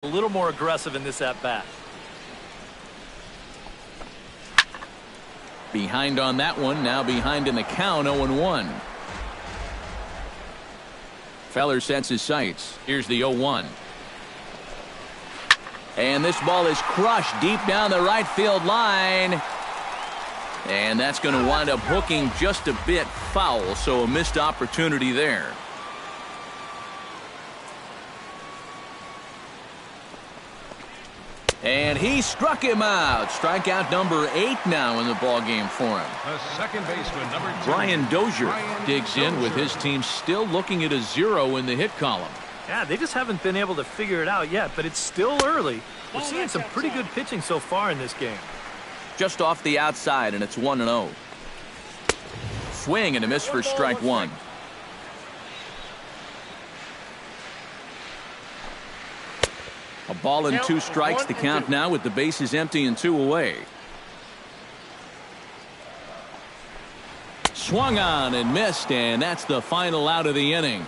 A little more aggressive in this at-bat. Behind on that one, now behind in the count, 0-1. Feller sets his sights. Here's the 0-1. And this ball is crushed deep down the right field line. And that's going to wind up hooking just a bit foul, so a missed opportunity there. And he struck him out. Strikeout number 8 now in the ballgame for him. The second baseman, number 2. Brian Dozier digs in with his team still looking at a 0 in the hit column. Yeah, they just haven't been able to figure it out yet, but it's still early. We're seeing some pretty good pitching so far in this game. Just off the outside, and it's 1-0. Swing and a miss for strike 1. A ball and 2 strikes to count now with the bases empty and 2 away. Swung on and missed, and that's the final out of the inning.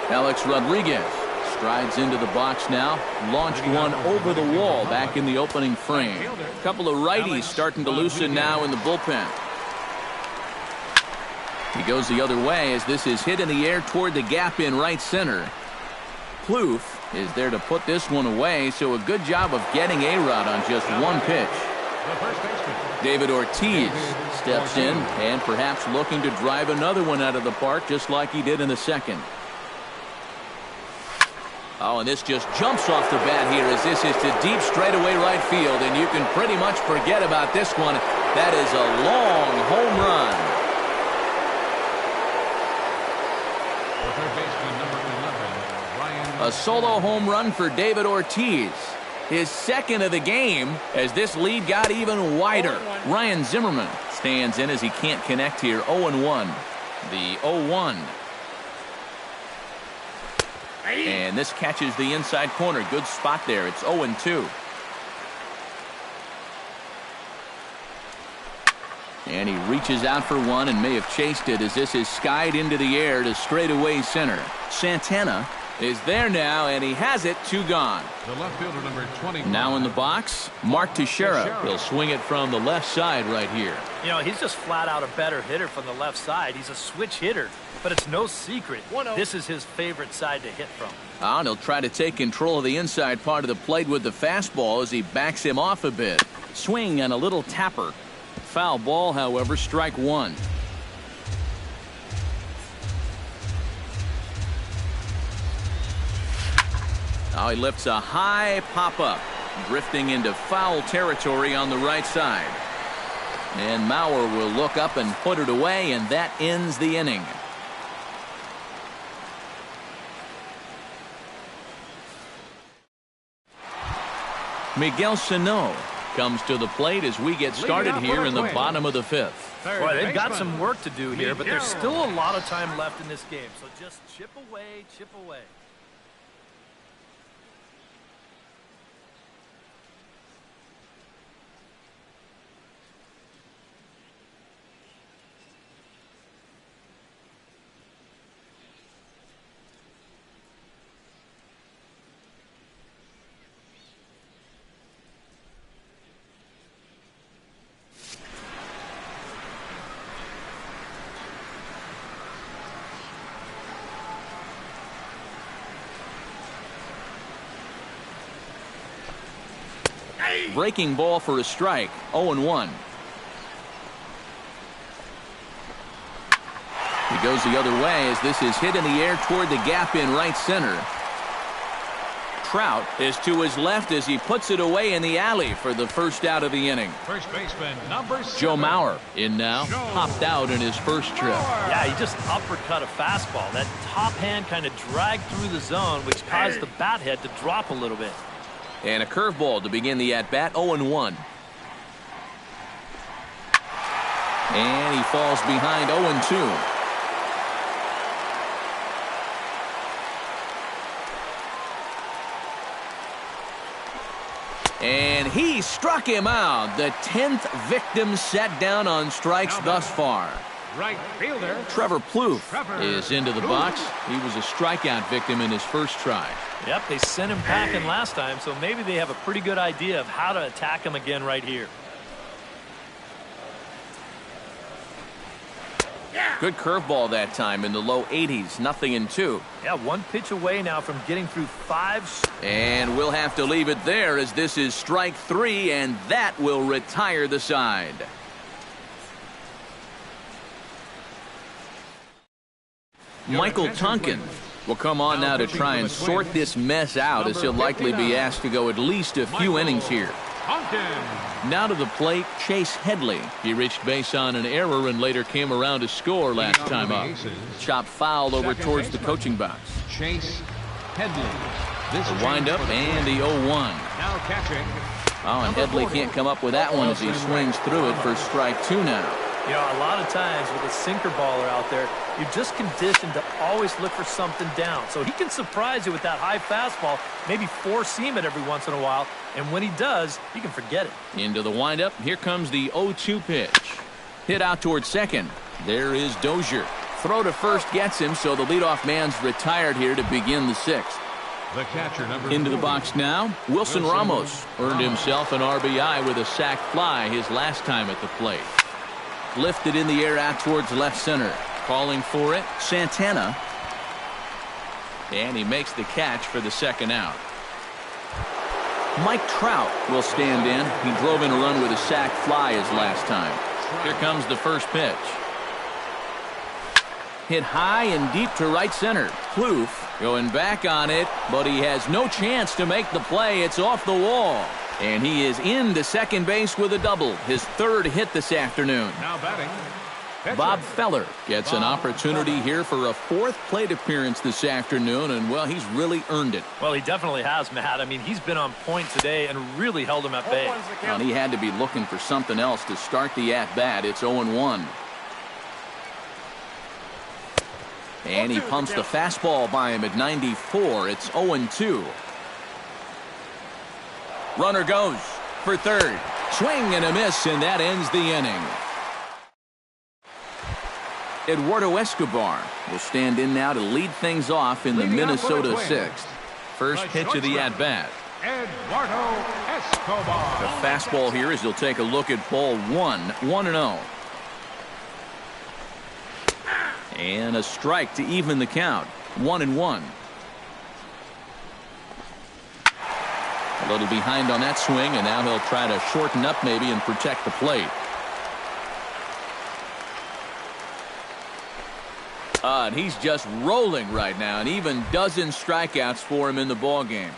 Alex Rodriguez strides into the box now. Launched one over the wall back in the opening frame. A couple of righties starting to loosen now in the bullpen. He goes the other way as this is hit in the air toward the gap in right center. Plouffe is there to put this one away, so a good job of getting A-Rod on just one pitch. David Ortiz steps in and perhaps looking to drive another one out of the park just like he did in the second. Oh, and this just jumps off the bat here as this is to deep straightaway right field, and you can pretty much forget about this one. That is a long home run. A solo home run for David Ortiz. His second of the game as this lead got even wider. Ryan Zimmerman stands in as he can't connect here. 0-1. The 0-1. And this catches the inside corner. Good spot there. It's 0-2. And he reaches out for one and may have chased it as this is skied into the air to straightaway center. Santana is there now, and he has it. 2 gone. The left fielder, number 20. Now in the box, Mark Teixeira. He'll swing it from the left side right here. You know, he's just flat out a better hitter from the left side. He's a switch hitter, but it's no secret. This is his favorite side to hit from. And he'll try to take control of the inside part of the plate with the fastball as he backs him off a bit. Swing and a little tapper. Foul ball, however, strike 1. Now he lifts a high pop-up, drifting into foul territory on the right side. And Mauer will look up and put it away, and that ends the inning. Miguel Sano comes to the plate as we get started here in the bottom of the 5th. Boy, they've got some work to do here, but there's still a lot of time left in this game, so just chip away, chip away. Breaking ball for a strike. 0-1. He goes the other way as this is hit in the air toward the gap in right center. Trout is to his left as he puts it away in the alley for the first out of the inning. First baseman, number 7. Joe Mauer in now. Popped out in his first trip. Yeah, he just uppercut a fastball. That top hand kind of dragged through the zone, which caused the bat head to drop a little bit. And a curveball to begin the at-bat. 0-1. And he falls behind. 0-2. And he struck him out. The 10th victim set down on strikes thus far. Right fielder. Trevor Plouffe is into the box. He was a strikeout victim in his first try. Yep, they sent him packing last time, so maybe they have a pretty good idea of how to attack him again right here. Good curveball that time in the low 80s, 0-2. Yeah, one pitch away now from getting through 5. And we'll have to leave it there as this is strike 3, and that will retire the side. Michael Tonkin will come on now to try and sort this mess out, as he'll likely be asked to go at least a few innings here. Now to the plate, Chase Headley. He reached base on an error and later came around to score last time up. Chopped foul over towards the coaching box. Chase Headley. The windup and the 0-1. Now catching. Oh, and Headley can't come up with that one as he swings through it for strike 2 now. You know, a lot of times with a sinker baller out there, you're just conditioned to always look for something down. So he can surprise you with that high fastball, maybe four-seam it every once in a while. And when he does, you can forget it. Into the windup. Here comes the 0-2 pitch. Hit out towards second. There is Dozier. Throw to first gets him, so the leadoff man's retired here to begin the 6th. The catcher, number Into the 4. box now. Wilson Ramos earned himself an RBI with a sac fly his last time at the plate. Lifted in the air out towards left center. Calling for it, Santana. And he makes the catch for the second out. Mike Trout will stand in. He drove in a run with a sac fly his last time. Here comes the first pitch. Hit high and deep to right center. Plouffe going back on it, but he has no chance to make the play. It's off the wall. And he is into second base with a double. His 3rd hit this afternoon. Now batting. Bob Feller gets an opportunity here for a 4th plate appearance this afternoon, and, well, he's really earned it. Well, he definitely has, Matt. I mean, he's been on point today and really held him at bay. And he had to be looking for something else to start the at-bat. It's 0-1. And he pumps the fastball by him at 94. It's 0-2. Runner goes for third. Swing and a miss, and that ends the inning. Eduardo Escobar will stand in now to lead things off in the Minnesota 6th. First pitch of the at-bat. Eduardo Escobar. The fastball here as he'll take a look at ball 1, 1-0. And a strike to even the count, 1-1. A little behind on that swing, and now he'll try to shorten up maybe and protect the plate. And he's just rolling right now, and even dozen strikeouts for him in the ballgame.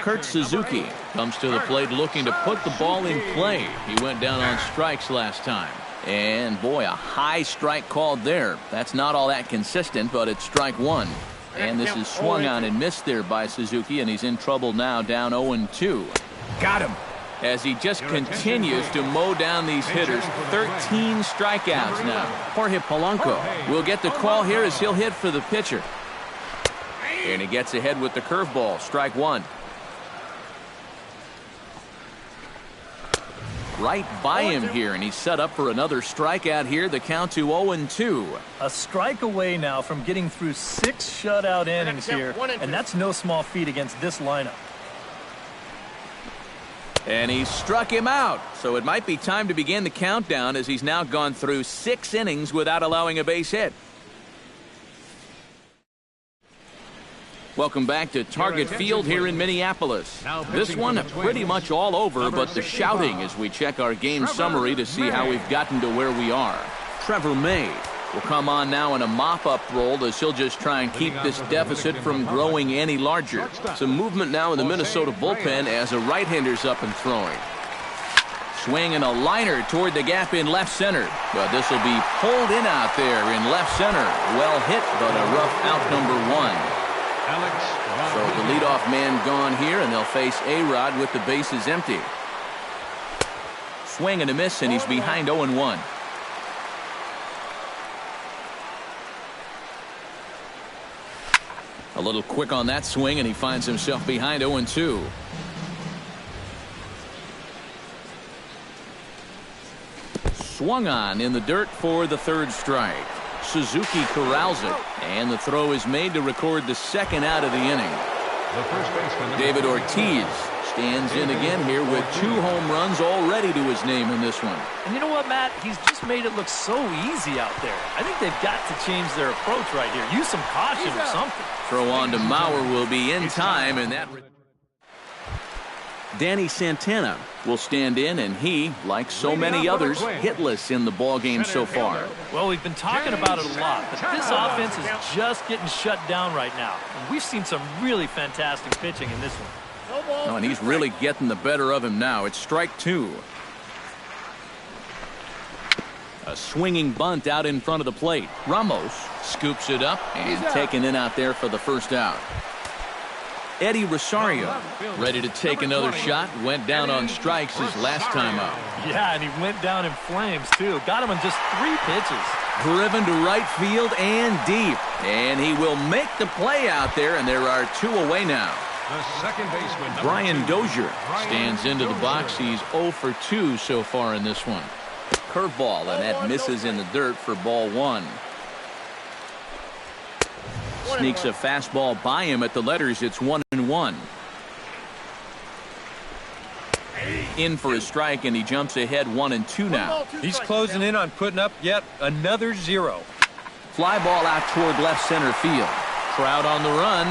Kurt Suzuki comes to the plate looking to put the ball in play. He went down on strikes last time. And, boy, a high strike called there. That's not all that consistent, but it's strike 1. And this is swung on and missed there by Suzuki, and he's in trouble now, down 0-2. Got him. As he just continues to mow down these hitters. 13 strikeouts now. Jorge Polanco will get the call here as he'll hit for the pitcher. And he gets ahead with the curveball. Strike 1. Right by him here, and he's set up for another strikeout here. The count to 0-2. A strike away now from getting through 6 shutout innings here, and that's no small feat against this lineup. And he struck him out, so it might be time to begin the countdown as he's now gone through 6 innings without allowing a base hit. Welcome back to Target Field here in Minneapolis. This one pretty much all over, but the shouting as we check our game summary to see how we've gotten to where we are. Trevor May will come on now in a mop-up role as he'll just try and keep this deficit from growing any larger. Some movement now in the Minnesota bullpen as a right-hander's up and throwing. Swing and a liner toward the gap in left center, but this will be pulled in out there in left center. Well hit, but a rough out number 1. So the leadoff man gone here, and they'll face A-Rod with the bases empty. Swing and a miss, and he's behind 0-1. A little quick on that swing, and he finds himself behind 0-2. swung on in the dirt for the third strike. Suzuki corrals it, and the throw is made to record the second out of the inning. The first baseman, David Ortiz stands in again here with 2 home runs already to his name in this one. And you know what, Matt? He's just made it look so easy out there. I think they've got to change their approach right here. Use some caution or something. Throw on to Mauer will be in time, and that... Danny Santana will stand in, and he, like so many others, hitless in the ballgame so far. Well, we've been talking about it a lot, but this offense is just getting shut down right now. And we've seen some really fantastic pitching in this one. Oh, and he's really getting the better of him now. It's strike 2. A swinging bunt out in front of the plate. Ramos scoops it up and taken in out there for the first out. Eddie Rosario ready to take another shot. Went down on strikes his last time out. Yeah, and he went down in flames, too. Got him in just 3 pitches. Driven to right field and deep. And he will make the play out there, and there are 2 away now. the second baseman, Brian Dozier stands into the box. He's 0 for 2 so far in this one. Curveball, and that misses in the dirt for ball 1. Sneaks a fastball by him at the letters. It's 1-1. In for a strike, and he jumps ahead 1-2 now. He's closing in on putting up yet another 0. Fly ball out toward left center field. Trout on the run.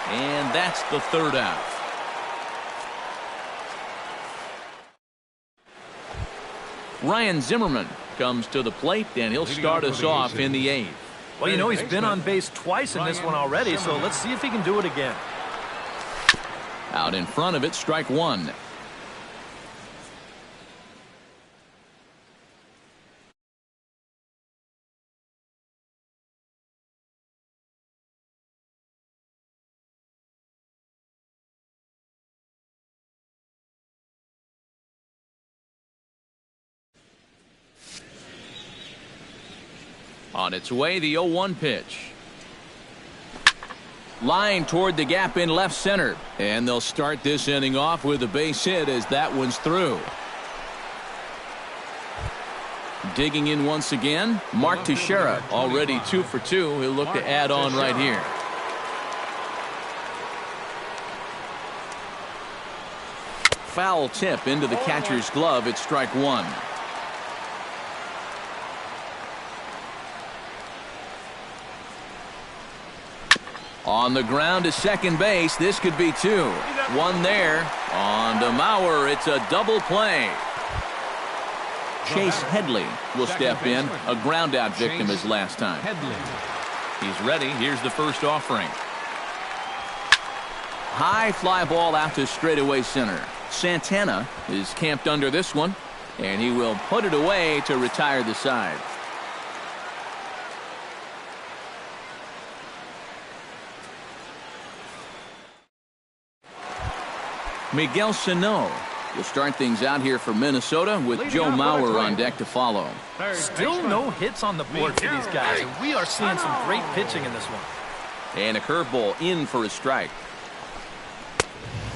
And that's the third out. Ryan Zimmerman comes to the plate, and he'll start us off in the 8th. Well, you know, he's been on base twice in this one already, so let's see if he can do it again. Out in front of it, strike 1. On its way, the 0-1 pitch. Line toward the gap in left center. And they'll start this inning off with a base hit as that one's through. Digging in once again, Mark Teixeira, already 2 for 2. He'll look to add on right here. Foul tip into the catcher's glove. It's strike 1. On the ground to second base. This could be 2. 1 there. On to Mauer. It's a double play. Chase Headley will step in. A ground out victim his last time. He's ready. Here's the first offering. High fly ball out to straightaway center. Santana is camped under this one, and he will put it away to retire the side. Miguel Sano will start things out here for Minnesota with Joe Mauer on deck to follow. Still no hits on the board for these guys, and we are seeing some great pitching in this one. And a curveball in for a strike.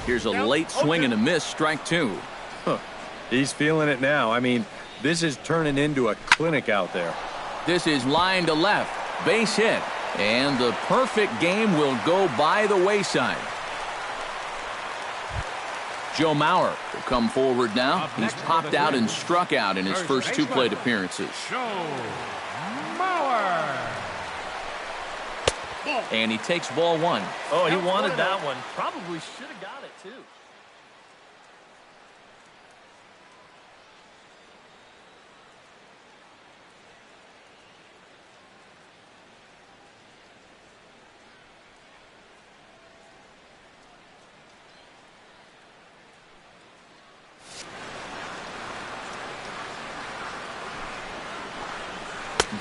Here's a late swing and a miss, strike 2. He's feeling it now. I mean, this is turning into a clinic out there. This is line to left, base hit, and the perfect game will go by the wayside. Joe Mauer will come forward now. He's popped out and struck out in his first 2 plate appearances. And he takes ball 1. Oh, he wanted that one. Probably should have got it, too.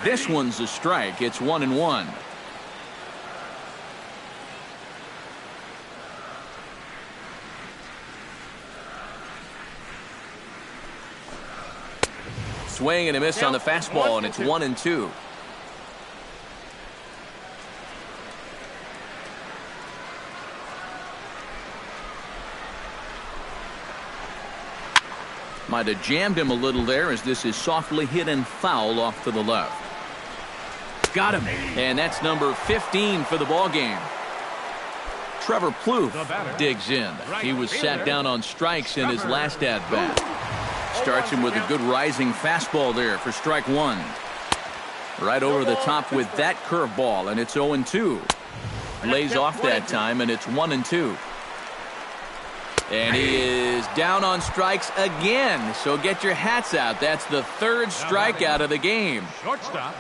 This one's a strike. It's 1-1. Swing and a miss on the fastball, and it's 1-2. Might have jammed him a little there as this is softly hit and foul off to the left. Got him. And that's number 15 for the ball game. Trevor Plouffe digs in. He was sat down on strikes in his last at-bat. Starts him with a good rising fastball there for strike one. Right over the top with that curveball, and it's 0-2. Lays off that time, and it's 1-2. And he is down on strikes again, so get your hats out. That's the third strikeout of the game. Shortstop,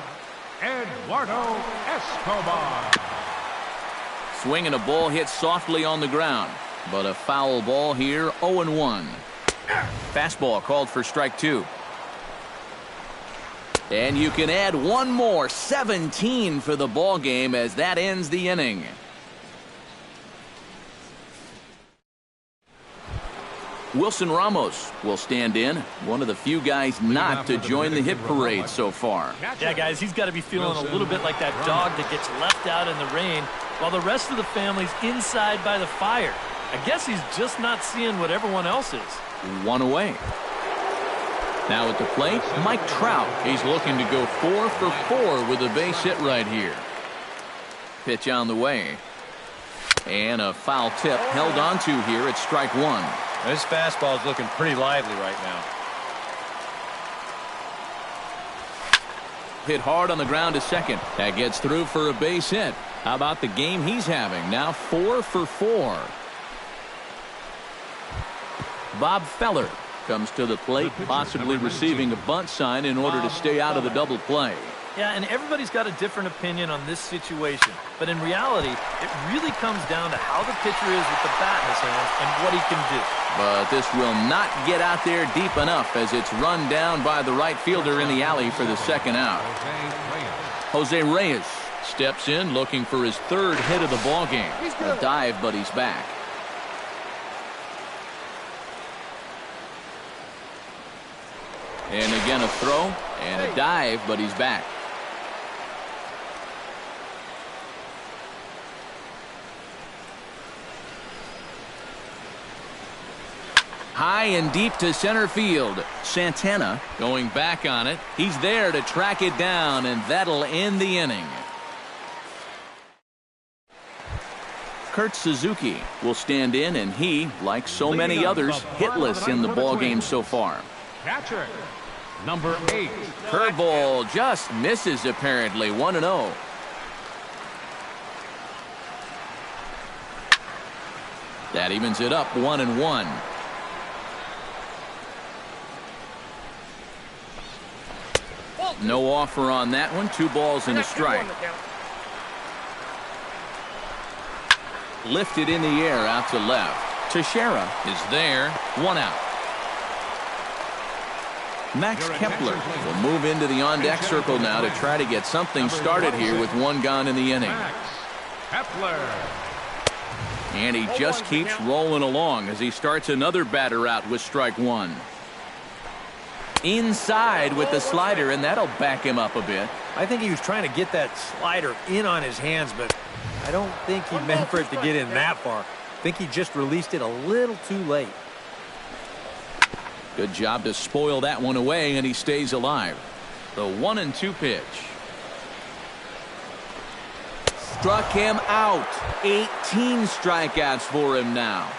Eduardo Escobar. Swinging a ball hit softly on the ground, but a foul ball here, 0-1. Fastball called for strike two. And you can add one more, 17 for the ball game as that ends the inning. Wilson Ramos will stand in, one of the few guys not to join the hit parade so far. Yeah, guys, he's got to be feeling a little bit like that dog that gets left out in the rain while the rest of the family's inside by the fire. I guess he's just not seeing what everyone else is. One away. Now at the plate, Mike Trout. He's looking to go 4 for 4 with a base hit right here. Pitch on the way. And a foul tip held onto here at strike one. This fastball is looking pretty lively right now. Hit hard on the ground to second. That gets through for a base hit. How about the game he's having? Now 4 for 4. Bob Feller comes to the plate, possibly receiving a bunt sign in order to stay out of the double play. Yeah, and everybody's got a different opinion on this situation. But in reality, it really comes down to how the pitcher is with the bat in his hands and what he can do. But this will not get out there deep enough as it's run down by the right fielder in the alley for the second out. Jose Reyes steps in looking for his third hit of the ball game. A dive, but he's back. And again a throw and a dive, but he's back. High and deep to center field. Santana going back on it. He's there to track it down, and that'll end the inning. Kurt Suzuki will stand in, and he, like so many others, hitless in the ballgame so far. Catcher, number 8. Curveball just misses apparently. 1-0. That evens it up 1-1. No offer on that one. 2 balls and a strike. Lifted in the air out to left. Teixeira is there. 1 out. Max Kepler will move into the on-deck circle now to try to get something started here with 1 gone in the inning. Kepler. And he just keeps rolling along as he starts another batter out with strike 1. Inside with the slider, and that'll back him up a bit. I think he was trying to get that slider in on his hands, but I don't think he meant for it to get in that far. I think he just released it a little too late. Good job to spoil that one away, and he stays alive. The 1-2 pitch. Struck him out. 18 strikeouts for him now.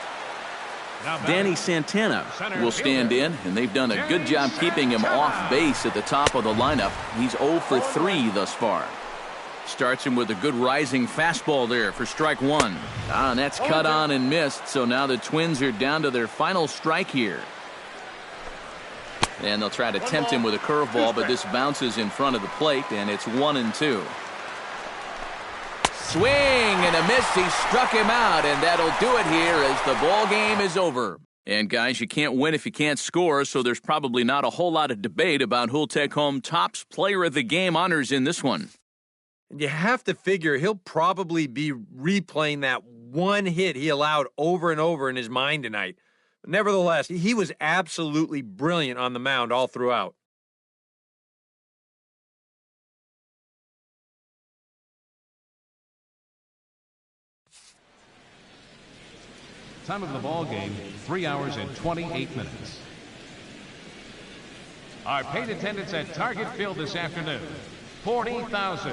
Danny Santana will stand in, and they've done a good job keeping him off base at the top of the lineup. He's 0 for 3 thus far. Starts him with a good rising fastball there for strike 1. And that's cut on and missed, so now the Twins are down to their final strike here. And they'll try to tempt him with a curveball, but this bounces in front of the plate, and it's 1-2. Swing and a miss. He struck him out, and that'll do it here as the ball game is over. And guys, you can't win if you can't score, so there's probably not a whole lot of debate about who'll take home Topps Player of the Game honors in this one. And you have to figure he'll probably be replaying that one hit he allowed over and over in his mind tonight. But nevertheless, he was absolutely brilliant on the mound all throughout. Time of the ball game, 3 hours and 28 minutes. Our paid attendance at Target Field this afternoon, 40,000.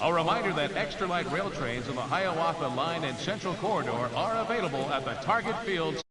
A reminder that extra light rail trains on the Hiawatha Line and Central Corridor are available at the Target Field.